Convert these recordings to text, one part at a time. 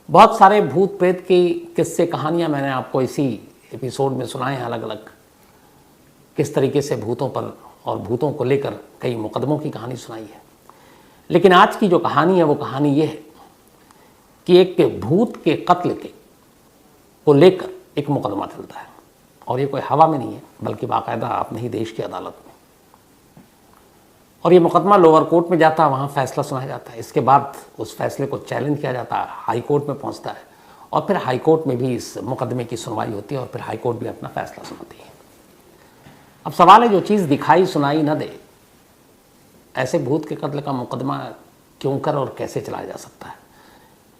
बहुत सारे भूत प्रेत की किस्से कहानियाँ मैंने आपको इसी एपिसोड में सुनाए हैं। अलग अलग किस तरीके से भूतों पर और भूतों को लेकर कई मुकदमों की कहानी सुनाई है। लेकिन आज की जो कहानी है वो कहानी ये है कि एक भूत के कत्ल के को लेकर एक मुकदमा चलता है, और ये कोई हवा में नहीं है बल्कि बाकायदा अपने ही देश की अदालत में। और ये मुकदमा लोअर कोर्ट में जाता है, वहाँ फैसला सुनाया जाता है। इसके बाद उस फैसले को चैलेंज किया जाता है, हाई कोर्ट में पहुँचता है, और फिर हाई कोर्ट में भी इस मुकदमे की सुनवाई होती है, और फिर हाई कोर्ट भी अपना फैसला सुनाती है। अब सवाल है, जो चीज़ दिखाई सुनाई न दे, ऐसे भूत के कत्ल का मुकदमा क्यों कर और कैसे चलाया जा सकता है?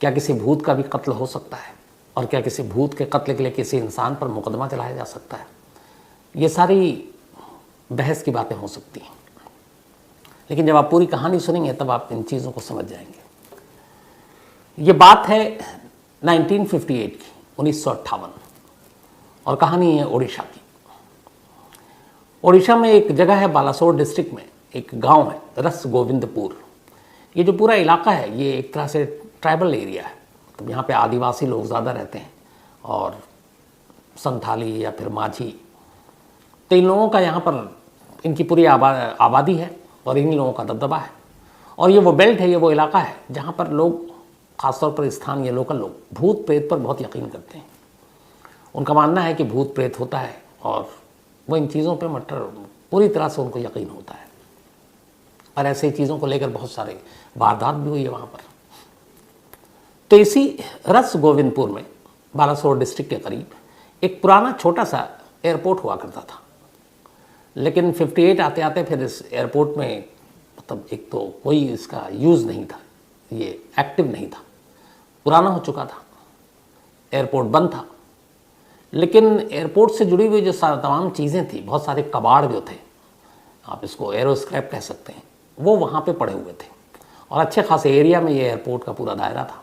क्या किसी भूत का भी कत्ल हो सकता है? और क्या किसी भूत के कत्ल के लिए किसी इंसान पर मुकदमा चलाया जा सकता है? ये सारी बहस की बातें हो सकती हैं, लेकिन जब आप पूरी कहानी सुनेंगे तब आप इन चीज़ों को समझ जाएंगे। ये बात है 1958 की, 1958, और कहानी है उड़ीसा की। उड़ीसा में एक जगह है, बालासोर डिस्ट्रिक्ट में एक गांव है, रस गोविंदपुर। ये जो पूरा इलाका है ये एक तरह से ट्राइबल एरिया है। तो यहाँ पे आदिवासी लोग ज़्यादा रहते हैं, और संथाली या फिर माझी, तो इन लोगों का यहाँ पर इनकी पूरी आबादी है, और इन लोगों का दबदबा है। और ये वो बेल्ट है, ये वो इलाका है जहाँ पर लोग, ख़ासतौर पर स्थानीय लोकल लोग, भूत प्रेत पर बहुत यकीन करते हैं। उनका मानना है कि भूत प्रेत होता है, और वो इन चीज़ों पे पूरी तरह से उनको यकीन होता है। और ऐसे चीज़ों को लेकर बहुत सारे वारदात भी हुई है वहाँ पर। तो इसी रस गोविंदपुर में, बालासोर डिस्ट्रिक्ट के करीब, एक पुराना छोटा सा एयरपोर्ट हुआ करता था। लेकिन 58 आते आते फिर इस एयरपोर्ट में, मतलब एक तो कोई इसका यूज़ नहीं था, ये एक्टिव नहीं था, पुराना हो चुका था, एयरपोर्ट बंद था। लेकिन एयरपोर्ट से जुड़ी हुई जो तमाम चीज़ें थी, बहुत सारे कबाड़ जो थे, आप इसको एरो स्क्रैप कह सकते हैं, वो वहाँ पे पड़े हुए थे। और अच्छे खासे एरिया में ये एयरपोर्ट का पूरा दायरा था।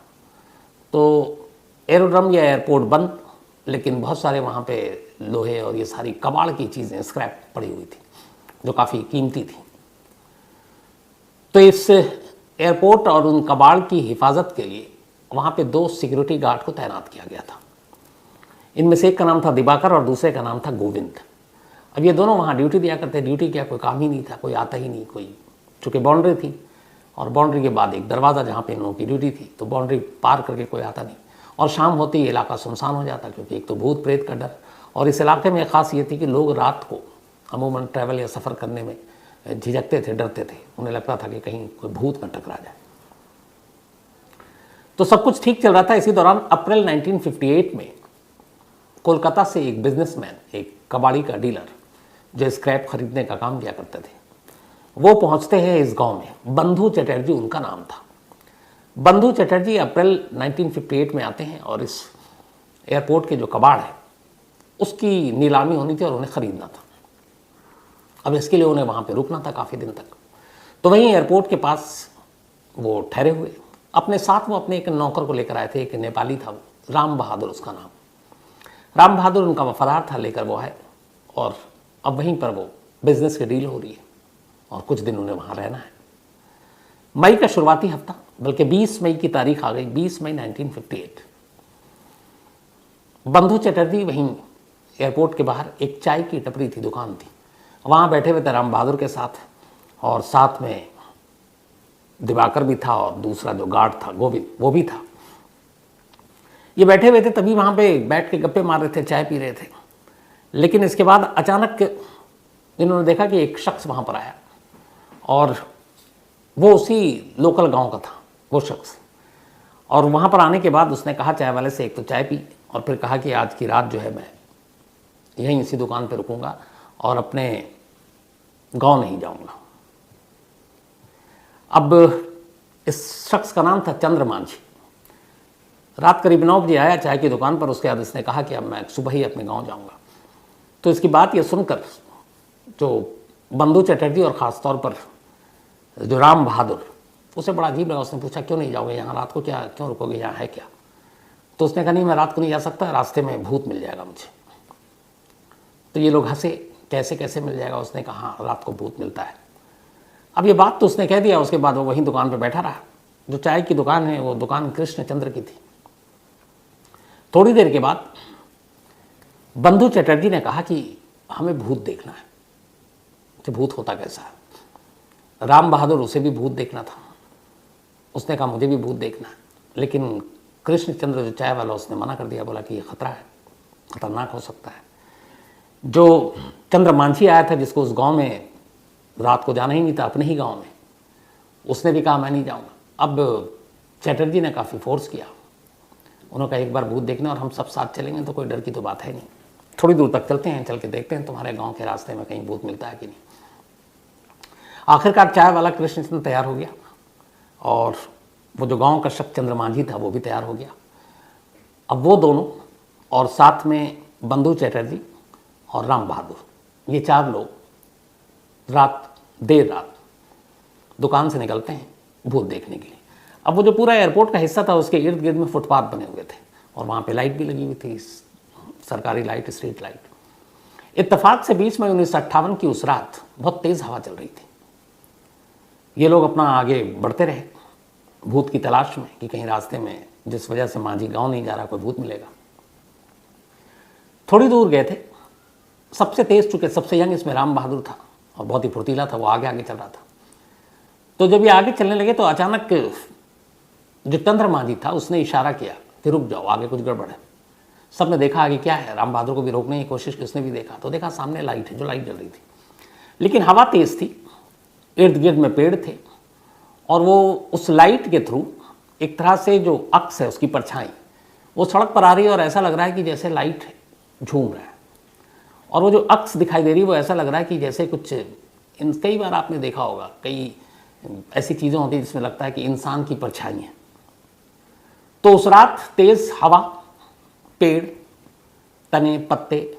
तो एरोड्रम या एयरपोर्ट बंद, लेकिन बहुत सारे वहाँ पे लोहे और ये सारी कबाड़ की चीज़ें, स्क्रैप पड़ी हुई थी जो काफ़ी कीमती थी। तो इस एयरपोर्ट और उन कबाड़ की हिफाजत के लिए वहाँ पे 2 सिक्योरिटी गार्ड को तैनात किया गया था। इनमें से एक का नाम था दिवाकर और दूसरे का नाम था गोविंद। अब ये दोनों वहाँ ड्यूटी दिया करते। ड्यूटी क्या, कोई काम ही नहीं था, कोई आता ही नहीं, कोई, चूँकि बाउंड्री थी, और बाउंड्री के बाद एक दरवाज़ा जहाँ पे इन लोगों की ड्यूटी थी, तो बाउंड्री पार करके कोई आता नहीं। और शाम होते ही इलाका सुनसान हो जाता, क्योंकि एक तो भूत प्रेत का डर, और इस इलाके में ख़ास ये थी कि लोग रात को अमूमन ट्रैवल या सफ़र करने में झिझकते थे, डरते थे। उन्हें लगता था कि कहीं कोई भूत न टकरा जाए। तो सब कुछ ठीक चल रहा था। इसी दौरान अप्रैल 1958 में कोलकाता से एक बिजनेसमैन, एक कबाड़ी का डीलर जो स्क्रैप खरीदने का काम किया करते थे, वो पहुंचते हैं इस गांव में। बंधु चटर्जी उनका नाम था। बंधु चटर्जी अप्रैल 1958 में आते हैं, और इस एयरपोर्ट के जो कबाड़ है उसकी नीलामी होनी थी और उन्हें ख़रीदना था। अब इसके लिए उन्हें वहाँ पे रुकना था काफ़ी दिन तक। तो वहीं एयरपोर्ट के पास वो ठहरे हुए। अपने साथ वो अपने एक नौकर को लेकर आए थे, एक नेपाली था, राम बहादुर उसका नाम। राम बहादुर उनका वफादार था, लेकर वो आए, और अब वहीं पर वो बिज़नेस की डील हो रही है, और कुछ दिन उन्हें वहाँ रहना है। मई का शुरुआती हफ्ता, बल्कि 20 मई की तारीख आ गई, 20 मई 1958। बंधु चटर्जी वहीं एयरपोर्ट के बाहर एक चाय की टपरी थी, दुकान थी, वहाँ बैठे हुए थे राम बहादुर के साथ, और साथ में दिवाकर भी था, और दूसरा जो गार्ड था गोविंद, वो भी था। ये बैठे हुए थे, तभी वहाँ पे बैठ के गप्पे मार रहे थे, चाय पी रहे थे। लेकिन इसके बाद अचानक इन्होंने देखा कि एक शख्स वहाँ पर आया, और वो उसी लोकल गांव का था वो शख्स। और वहाँ पर आने के बाद उसने कहा चाय वाले से, एक तो चाय पी, और फिर कहा कि आज की रात जो है मैं यहीं इसी दुकान पर रुकूंगा और अपने गांव नहीं जाऊंगा। अब इस शख्स का नाम था चंद्र मांझी। रात करीब 9 बजे आया चाय की दुकान पर। उसके बाद इसने कहा कि अब मैं सुबह ही अपने गांव जाऊंगा। तो इसकी बात ये सुनकर जो बंधु चटर्जी और ख़ास तौर पर जो राम बहादुर, उसे बड़ा अजीब लगा। उसने पूछा, क्यों नहीं जाओगे यहाँ रात को, क्या क्यों रुकोगे, यहाँ है क्या? तो उसने कहा, नहीं मैं रात को नहीं जा सकता, रास्ते में भूत मिल जाएगा मुझे। तो ये लोग हंसे, कैसे कैसे मिल जाएगा? उसने कहा, हाँ रात को भूत मिलता है। अब ये बात तो उसने कह दिया। उसके बाद वो वहीं दुकान पर बैठा रहा। जो चाय की दुकान है वो दुकान कृष्णचंद्र की थी। थोड़ी देर के बाद बंधु चटर्जी ने कहा कि हमें भूत देखना है। तो भूत होता कैसा है? राम बहादुर, उसे भी भूत देखना था। उसने कहा मुझे भी भूत देखना है, लेकिन कृष्णचंद्र जो चाय वाला, उसने मना कर दिया, बोला कि ये खतरा है, खतरनाक हो सकता है। जो चंद्रमांझी आया था, जिसको उस गांव में रात को जाना ही नहीं था, अपने ही गांव में, उसने भी कहा मैं नहीं जाऊंगा। अब चटर्जी ने काफ़ी फोर्स किया। उन्होंने कहा एक बार भूत देखने और हम सब साथ चलेंगे तो कोई डर की तो बात है नहीं, थोड़ी दूर तक चलते हैं, चल के देखते हैं तुम्हारे गांव के रास्ते में कहीं भूत मिलता है कि नहीं। आखिरकार चाय वाला कृष्णचंद्र तैयार हो गया और वो जो गांव का शख्स चंद्रमांझी था वो भी तैयार हो गया। अब वो दोनों और साथ में बंधु चटर्जी और राम बहादुर, ये 4 लोग देर रात दुकान से निकलते हैं भूत देखने के लिए। अब वो जो पूरा एयरपोर्ट का हिस्सा था, उसके इर्द गिर्द में फुटपाथ बने हुए थे और वहाँ पे लाइट भी लगी हुई थी, सरकारी लाइट, स्ट्रीट लाइट। इत्तेफाक से 20 मई 1958 की उस रात बहुत तेज़ हवा चल रही थी। ये लोग अपना आगे बढ़ते रहे भूत की तलाश में कि कहीं रास्ते में, जिस वजह से मांझी गांव नहीं जा रहा, कोई भूत मिलेगा। थोड़ी दूर गए थे, सबसे तेज, चुके सबसे यंग इसमें राम बहादुर था और बहुत ही फुर्तीला था, वो आगे आगे चल रहा था। तो जब ये आगे चलने लगे तो अचानक जो चंद्रमांझी था उसने इशारा किया कि रुक जाओ, आगे कुछ गड़बड़ है। सबने देखा आगे क्या है, राम बहादुर को भी रोकने की कोशिश की, उसने भी देखा तो देखा सामने लाइट है, जो लाइट जल रही थी, लेकिन हवा तेज थी, इर्द गिर्द में पेड़ थे और वो उस लाइट के थ्रू एक तरह से जो अक्स है उसकी परछाई वो सड़क पर आ रही है और ऐसा लग रहा है कि जैसे लाइट झूम रहा है। और वो जो अक्स दिखाई दे रही है वो ऐसा लग रहा है कि जैसे कुछ, कई बार आपने देखा होगा, कई ऐसी चीज़ें होती हैं जिसमें लगता है कि इंसान की परछाई है। तो उस रात तेज हवा, पेड़, तने, पत्ते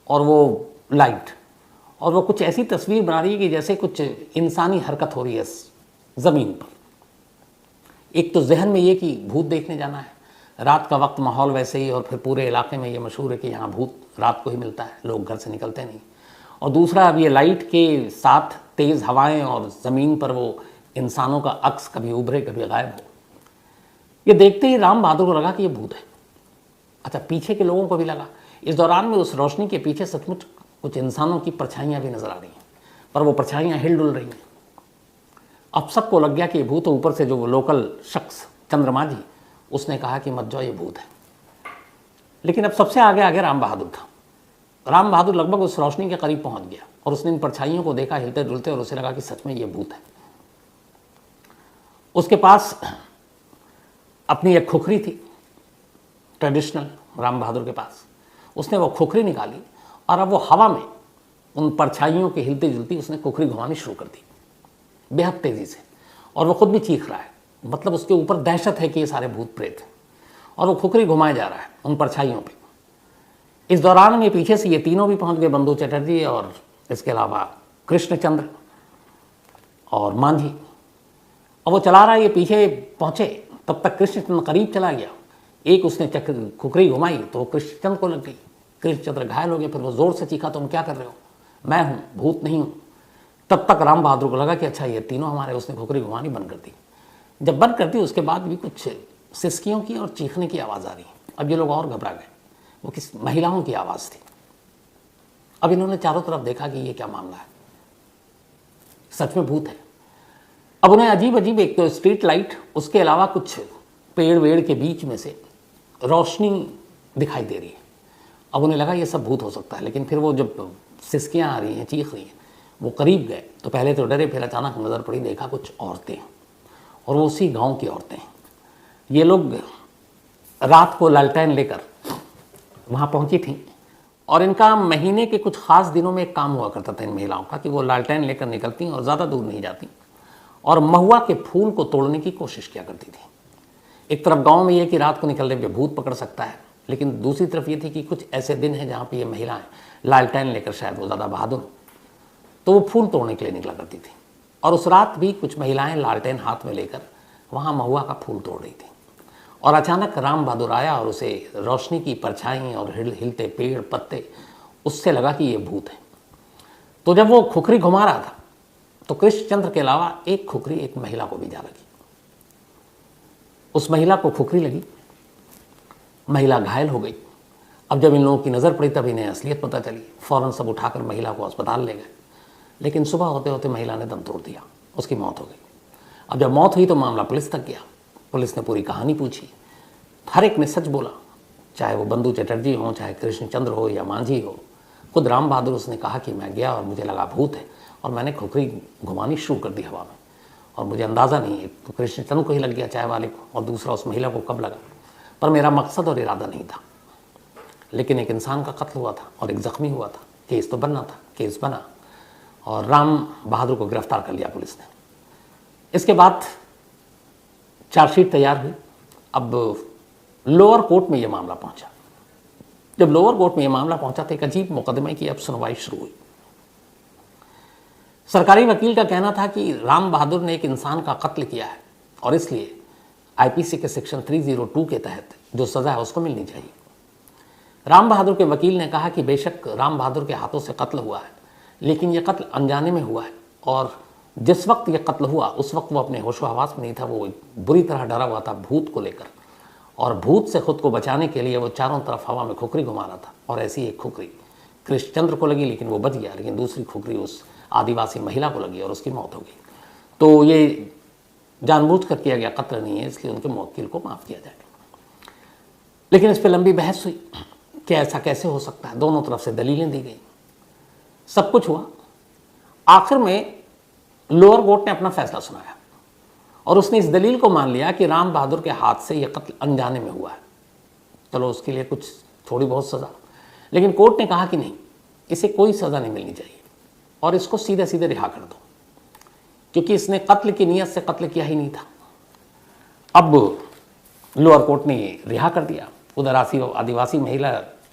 और वो लाइट, और वो कुछ ऐसी तस्वीर बना रही है कि जैसे कुछ इंसानी हरकत हो रही है ज़मीन पर। एक तो जहन में ये कि भूत देखने जाना है, रात का वक्त, माहौल वैसे ही, और फिर पूरे इलाके में ये मशहूर है कि यहाँ भूत रात को ही मिलता है, लोग घर से निकलते नहीं। और दूसरा, अब ये लाइट के साथ तेज़ हवाएं और ज़मीन पर वो इंसानों का अक्स कभी उभरे कभी गायब हो। ये देखते ही राम बहादुर को लगा कि ये भूत है। अच्छा, पीछे के लोगों को भी लगा। इस दौरान में उस रोशनी के पीछे सचमुच कुछ इंसानों की परछाइयाँ भी नजर आ रही हैं, पर वो परछाइयाँ हिल डुल रही हैं। अब सबको लग गया कि ये भूत है। ऊपर से जो वो लोकल शख्स चंद्रमांझी, उसने कहा कि मत जाओ, ये भूत है। लेकिन अब सबसे आगे आगे राम बहादुर था। राम बहादुर लगभग उस रोशनी के करीब पहुंच गया और उसने इन परछाइयों को देखा हिलते डुलते, और उसे लगा कि सच में ये भूत है। उसके पास अपनी एक खुखरी थी, ट्रेडिशनल, राम बहादुर के पास। उसने वो खुखरी निकाली और अब वो हवा में उन परछाइयों के हिलती जुलती उसने खुखरी घुमानी शुरू कर दी बेहद तेज़ी से, और वो खुद भी चीख रहा है। मतलब उसके ऊपर दहशत है कि ये सारे भूत प्रेत हैं, और वो खुखरी घुमाए जा रहा है उन परछाइयों पे। इस दौरान में पीछे से ये तीनों भी पहुंच गए, बंधु चटर्जी और इसके अलावा कृष्णचंद्र और मांझी। अब वो चला रहा है, ये पीछे पहुंचे, तब तक कृष्णचंद्र करीब चला गया। एक उसने खुखरी घुमाई तो वो कृष्णचंद्र को लग गई। कृष्णचंद्र घायल हो गए। फिर वो जोर से चीखा, तुम क्या कर रहे हो, मैं हूँ, भूत नहीं हूँ। तब तक राम बहादुर को लगा कि अच्छा ये तीनों हमारे। उसने खुखरी घुमानी बंद कर दी। जब बंद कर दी उसके बाद भी कुछ सिसकियों की और चीखने की आवाज़ आ रही। अब ये लोग और घबरा गए। वो किस महिलाओं की आवाज़ थी। अब इन्होंने चारों तरफ देखा कि ये क्या मामला है, सच में भूत है। अब उन्हें अजीब अजीब, एक तो स्ट्रीट लाइट, उसके अलावा कुछ पेड़ वेड़ के बीच में से रोशनी दिखाई दे रही है। अब उन्हें लगा ये सब भूत हो सकता है। लेकिन फिर वो जब सिसकियाँ आ रही हैं, चीख रही हैं, वो करीब गए तो पहले तो डरे, फिर अचानक नज़र पड़ी, देखा कुछ औरतें, और वो उसी गांव की औरतें। ये लोग रात को लालटेन लेकर वहाँ पहुँची थीं, और इनका महीने के कुछ ख़ास दिनों में एक काम हुआ करता था इन महिलाओं का कि वो लालटेन लेकर निकलती और ज़्यादा दूर नहीं जाती और महुआ के फूल को तोड़ने की कोशिश किया करती थी। एक तरफ गांव में ये कि रात को निकलने पे भूत पकड़ सकता है, लेकिन दूसरी तरफ ये थी कि कुछ ऐसे दिन हैं जहाँ पे ये महिलाएं लालटेन लेकर, शायद वो ज़्यादा बहादुर, तो वो फूल तोड़ने के लिए निकला करती थी। और उस रात भी कुछ महिलाएं लालटेन हाथ में लेकर वहाँ महुआ का फूल तोड़ रही थी। और अचानक राम बहादुर आया और उसे रोशनी की परछाई और हिलते पेड़ पत्ते, उससे लगा कि ये भूत है। तो जब वो खुखरी घुमा रहा था तो कृष्णचंद्र के अलावा एक खुखरी एक महिला को भी जा लगी। उस महिला को खुखरी लगी। महिला घायल हो गई। अब जब इन लोगों की नज़र पड़ी तब इन्हें असलियत पता चली, फ़ौरन सब उठाकर महिला को अस्पताल ले गए, लेकिन सुबह होते होते महिला ने दम तोड़ दिया, उसकी मौत हो गई। अब जब मौत हुई तो मामला पुलिस तक गया, पुलिस ने पूरी कहानी पूछी, हर एक ने सच बोला, चाहे वो बंधु चटर्जी हो, चाहे कृष्णचंद्र हो या मांझी हो। खुद राम बहादुर उसने कहा कि मैं गया और मुझे लगा भूत है और मैंने खुखरी घुमानी शुरू कर दी हवा में, और मुझे अंदाज़ा नहीं है तो कृष्णचंद्र को ही लग गया चाय वाले को, और दूसरा उस महिला को कब लगा, पर मेरा मकसद और इरादा नहीं था। लेकिन एक इंसान का कत्ल हुआ था और एक ज़ख्मी हुआ था, केस तो बनना था, केस बना और राम बहादुर को गिरफ्तार कर लिया पुलिस ने। इसके बाद चार्जशीट तैयार हुई। अब लोअर कोर्ट में यह मामला पहुंचा। जब लोअर कोर्ट में यह मामला पहुंचा तो एक अजीब मुकदमे की अब सुनवाई शुरू हुई। सरकारी वकील का कहना था कि राम बहादुर ने एक इंसान का कत्ल किया है और इसलिए आईपीसी के सेक्शन 302 के तहत जो सज़ा है उसको मिलनी चाहिए। राम बहादुर के वकील ने कहा कि बेशक राम बहादुर के हाथों से कत्ल हुआ है, लेकिन यह कत्ल अनजाने में हुआ है और जिस वक्त यह कत्ल हुआ उस वक्त वो अपने होशो हवास में नहीं था, वो बुरी तरह डरा हुआ था भूत को लेकर, और भूत से खुद को बचाने के लिए वो चारों तरफ हवा में खुखरी घुमा रहा था। और ऐसी एक खुखरी कृष्णचंद्र को लगी, लेकिन वो बच गया, लेकिन दूसरी खुखरी उस आदिवासी महिला को लगी और उसकी मौत हो गई। तो ये जानबूझ कर किया गया कत्ल नहीं है, इसलिए उनके मुवक्किल को माफ़ किया जाए। लेकिन इस पर लंबी बहस हुई कि ऐसा कैसे हो सकता है, दोनों तरफ से दलीलें दी गई, सब कुछ हुआ। आखिर में लोअर कोर्ट ने अपना फैसला सुनाया और उसने इस दलील को मान लिया कि राम बहादुर के हाथ से यह कत्ल अनजाने में हुआ है। चलो उसके लिए कुछ थोड़ी बहुत सज़ा, लेकिन कोर्ट ने कहा कि नहीं, इसे कोई सज़ा नहीं मिलनी चाहिए और इसको सीधे सीधे रिहा कर दो, क्योंकि इसने कत्ल की नीयत से कत्ल किया ही नहीं था। अब लोअर कोर्ट ने रिहा कर दिया। उधर आदिवासी महिला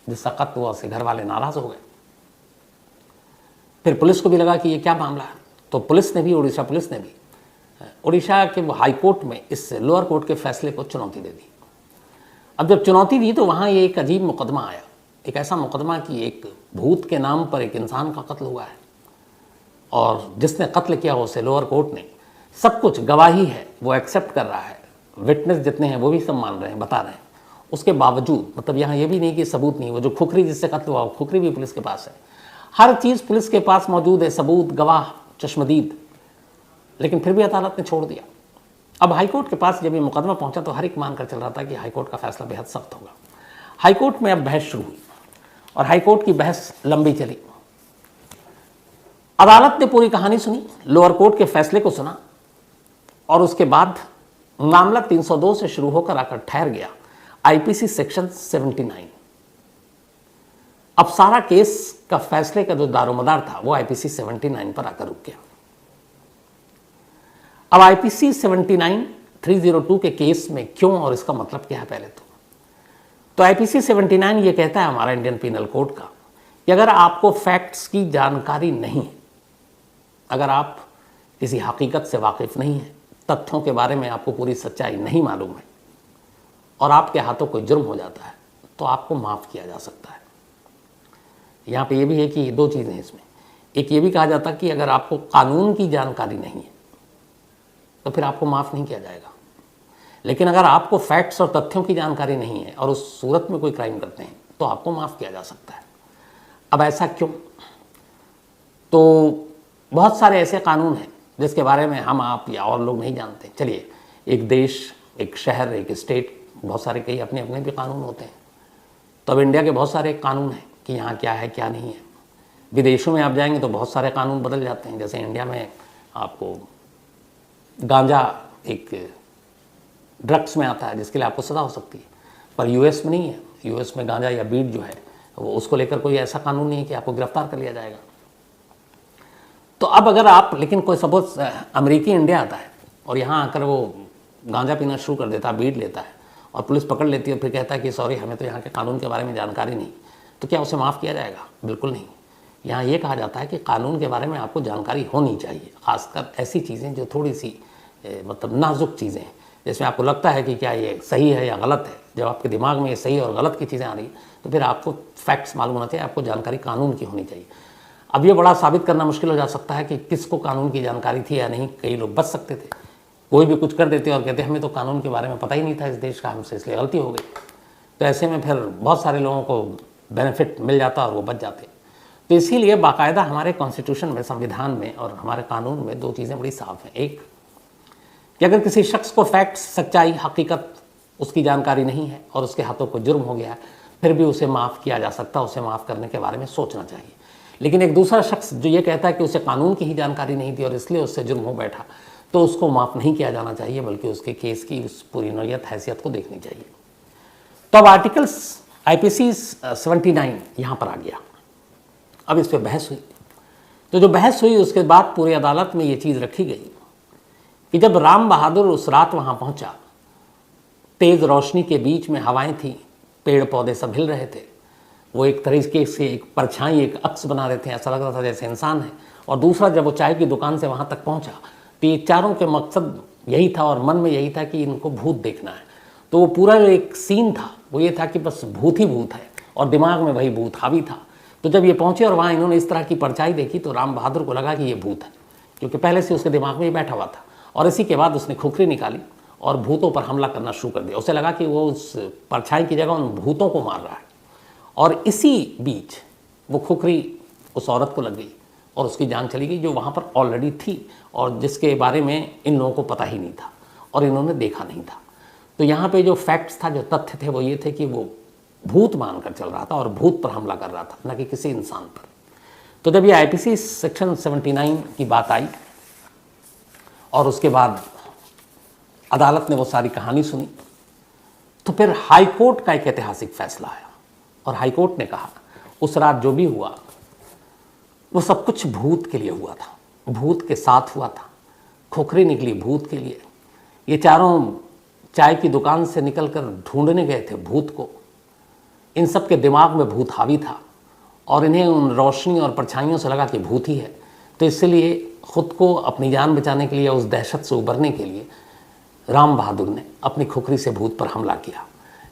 जिसका कत्ल हुआ उसके घर वाले नाराज़ हो गए। फिर पुलिस को भी लगा कि ये क्या मामला है, तो पुलिस ने भी, उड़ीसा पुलिस ने भी उड़ीसा के हाई कोर्ट में इस लोअर कोर्ट के फैसले को चुनौती दे दी। अब जब चुनौती दी तो वहाँ ये एक अजीब मुकदमा आया, एक ऐसा मुकदमा कि एक भूत के नाम पर एक इंसान का कत्ल हुआ है और जिसने कत्ल किया उसे लोअर कोर्ट ने सब कुछ, गवाही है वो एक्सेप्ट कर रहा है, विटनेस जितने हैं वो भी सब मान रहे हैं, बता रहे हैं, उसके बावजूद मतलब यहाँ ये भी नहीं कि सबूत नहीं, वो जो खुखरी जिससे कत्ल हुआ वो खुखरी भी पुलिस के पास है, हर चीज़ पुलिस के पास मौजूद है, सबूत, गवाह, चश्मदीद, लेकिन फिर भी अदालत ने छोड़ दिया। अब हाईकोर्ट के पास जब ये मुकदमा पहुंचा तो हर एक मानकर चल रहा था कि हाईकोर्ट का फैसला बेहद सख्त होगा। हाईकोर्ट में अब बहस शुरू हुई और हाईकोर्ट की बहस लंबी चली। अदालत ने पूरी कहानी सुनी, लोअर कोर्ट के फैसले को सुना और उसके बाद मामला 302 से शुरू होकर आकर ठहर गया आईपीसी सेक्शन 79। अब सारा केस का फैसले का जो दारोमदार था वो आईपीसी 79 पर आकर रुक गया। अब आईपीसी 79 302 के केस में क्यों और इसका मतलब क्या है, पहले तो आईपीसी 79 ये कहता है हमारा इंडियन पिनल कोड का कि अगर आपको फैक्ट्स की जानकारी नहीं है, अगर आप किसी हकीकत से वाकिफ़ नहीं है, तथ्यों के बारे में आपको पूरी सच्चाई नहीं मालूम है और आपके हाथों कोई जुर्म हो जाता है तो आपको माफ़ किया जा सकता है। यहाँ पे ये भी है कि दो चीज़ें हैं इसमें, एक ये भी कहा जाता है कि अगर आपको कानून की जानकारी नहीं है तो फिर आपको माफ़ नहीं किया जाएगा, लेकिन अगर आपको फैक्ट्स और तथ्यों की जानकारी नहीं है और उस सूरत में कोई क्राइम करते हैं तो आपको माफ़ किया जा सकता है। अब ऐसा क्यों? तो बहुत सारे ऐसे कानून हैं जिसके बारे में हम, आप या और लोग नहीं जानते। चलिए, एक देश, एक शहर, एक स्टेट, बहुत सारे कई अपने अपने भी कानून होते हैं। तो अब इंडिया के बहुत सारे कानून हैं कि यहाँ क्या है क्या नहीं है। विदेशों में आप जाएंगे तो बहुत सारे कानून बदल जाते हैं। जैसे इंडिया में आपको गांजा एक ड्रग्स में आता है जिसके लिए आपको सज़ा हो सकती है, पर यूएस में नहीं है। यूएस में गांजा या बीट जो है वो, उसको लेकर कोई ऐसा कानून नहीं है कि आपको गिरफ्तार कर लिया जाएगा। तो अब अगर आप, लेकिन कोई सपोज अमेरिकी इंडिया आता है और यहाँ आकर वो गांजा पीना शुरू कर देता है, बीट लेता है और पुलिस पकड़ लेती है और फिर कहता है कि सॉरी हमें तो यहाँ के कानून के बारे में जानकारी नहीं, तो क्या उसे माफ़ किया जाएगा? बिल्कुल नहीं। यहाँ ये कहा जाता है कि कानून के बारे में आपको जानकारी होनी चाहिए, खासकर ऐसी चीज़ें जो थोड़ी सी मतलब नाजुक चीज़ें हैं, जिसमें आपको लगता है कि क्या ये सही है या गलत है। जब आपके दिमाग में ये सही और गलत की चीज़ें आ रही तो फिर आपको फैक्ट्स मालूम होना चाहिए, आपको जानकारी कानून की होनी चाहिए। अब ये बड़ा साबित करना मुश्किल हो जा सकता है कि किसको कानून की जानकारी थी या नहीं। कई लोग बच सकते थे, कोई भी कुछ कर देते और कहते हमें तो कानून के बारे में पता ही नहीं था इस देश का, हमसे इसलिए गलती हो गई। तो ऐसे में फिर बहुत सारे लोगों को बेनिफिट मिल जाता और वो बच जाते। तो इसीलिए बाकायदा हमारे कॉन्स्टिट्यूशन में, संविधान में और हमारे कानून में दो चीज़ें बड़ी साफ हैं। एक कि अगर किसी शख्स को फैक्ट्स, सच्चाई, हकीकत उसकी जानकारी नहीं है और उसके हाथों को जुर्म हो गया है, फिर भी उसे माफ़ किया जा सकता है, उसे माफ़ करने के बारे में सोचना चाहिए। लेकिन एक दूसरा शख्स जो ये कहता है कि उसे कानून की ही जानकारी नहीं थी और इसलिए उससे जुर्म हो बैठा, तो उसको माफ़ नहीं किया जाना चाहिए, बल्कि उसके केस की उस पूरी नौयत, हैसियत को देखनी चाहिए। तो अब आर्टिकल्स IPC 79 यहाँ पर आ गया। अब इस पर बहस हुई। तो जो बहस हुई उसके बाद पूरी अदालत में ये चीज़ रखी गई कि जब राम बहादुर उस रात वहाँ पहुँचा, तेज़ रोशनी के बीच में हवाएं थी, पेड़ पौधे सब हिल रहे थे, वो एक तरीके से एक परछाई, एक अक्स बना रहे थे, ऐसा लग रहा था जैसे इंसान है। और दूसरा, जब वो चाय की दुकान से वहाँ तक पहुँचा तो ये चारों के मकसद यही था और मन में यही था कि इनको भूत देखना है। तो वो पूरा जो एक सीन था वो ये था कि बस भूत ही भूत है और दिमाग में वही भूत हावी था। तो जब ये पहुँचे और वहाँ इन्होंने इस तरह की परछाई देखी तो राम बहादुर को लगा कि ये भूत है, क्योंकि पहले से उसके दिमाग में ही बैठा हुआ था। और इसी के बाद उसने खुखरी निकाली और भूतों पर हमला करना शुरू कर दिया। उसे लगा कि वो उस परछाई की जगह उन भूतों को मार रहा है। और इसी बीच वो खुखरी उस औरत को लग गई और उसकी जान चली गई, जो वहाँ पर ऑलरेडी थी और जिसके बारे में इन लोगों को पता ही नहीं था और इन्होंने देखा नहीं था। तो यहाँ पे जो फैक्ट्स था, जो तथ्य थे, वो ये थे कि वो भूत मानकर चल रहा था और भूत पर हमला कर रहा था, न कि किसी इंसान पर। तो जब ये IPC सेक्शन 79 की बात आई और उसके बाद अदालत ने वो सारी कहानी सुनी, तो फिर हाई कोर्ट का एक ऐतिहासिक फैसला आया और हाई कोर्ट ने कहा उस रात जो भी हुआ वो सब कुछ भूत के लिए हुआ था, भूत के साथ हुआ था। खोखरी निकली भूत के लिए। ये चारों चाय की दुकान से निकलकर ढूंढने गए थे भूत को। इन सब के दिमाग में भूत हावी था और इन्हें उन रोशनी और परछाइयों से लगा कि भूत ही है। तो इसलिए खुद को, अपनी जान बचाने के लिए, उस दहशत से उबरने के लिए राम बहादुर ने अपनी खुखरी से भूत पर हमला किया।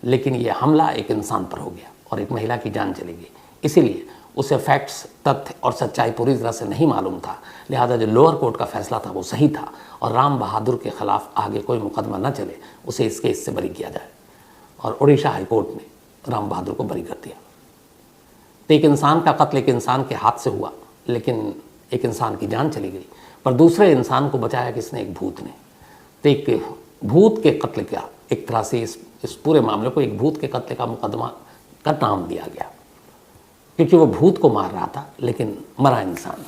लेकिन यह हमला एक इंसान पर हो गया और एक महिला की जान चली गई। इसीलिए उसे फैक्ट्स, तथ्य और सच्चाई पूरी तरह से नहीं मालूम था। लिहाजा जो लोअर कोर्ट का फैसला था वो सही था और राम बहादुर के खिलाफ आगे कोई मुकदमा न चले, उसे इस केस से बरी किया जाए। और उड़ीसा हाई कोर्ट ने राम बहादुर को बरी कर दिया। तो एक इंसान का कत्ल एक इंसान के हाथ से हुआ, लेकिन एक इंसान की जान चली गई, पर दूसरे इंसान को बचाया किसने? एक भूत ने। तो एक भूत के कत्ल का, एक तरह से इस पूरे मामले को एक भूत के कत्ल का मुकदमा का नाम दिया गया, क्योंकि वो भूत को मार रहा था लेकिन मरा इंसान।